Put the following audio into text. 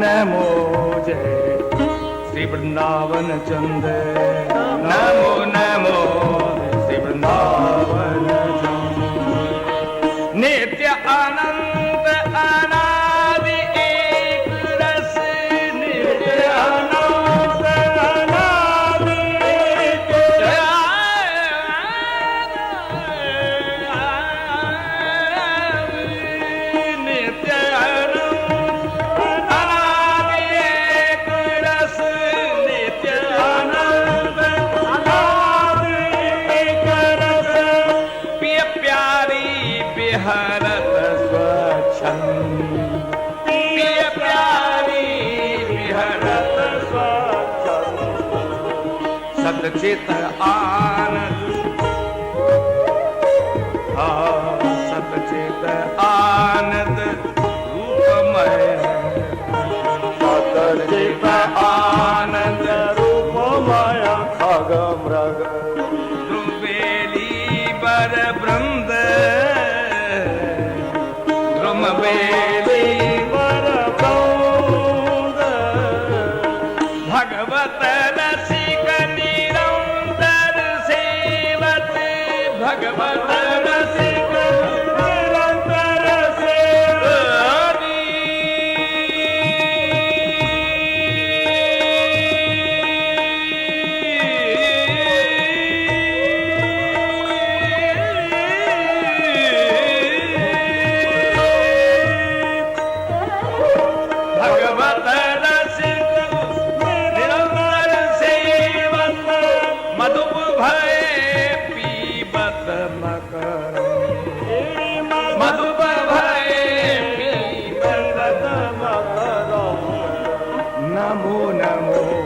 नमो जय श्री वृंदावन चंद नमो नमो श्री वृंदावन चंद नित्य अनंत अनादि एक रस नित्य अनंत अनादि एक नित्य हरत स्वच्छंद प्रिय प्यारी विहरत स्वच्छंद सतचित आनंद सतचित आनंद रूपमय सतचित आनंद रूपमय खग मृग ध्रुवेली बर वृंद बेली वर भगवत रसिक निरंतर सेवत भगवत रसिक निरंतर सेवती भगवत रसिक निरंतर सेवत मधुप भय पीबत मकर मधुप भय पीबत मकर नमो नमो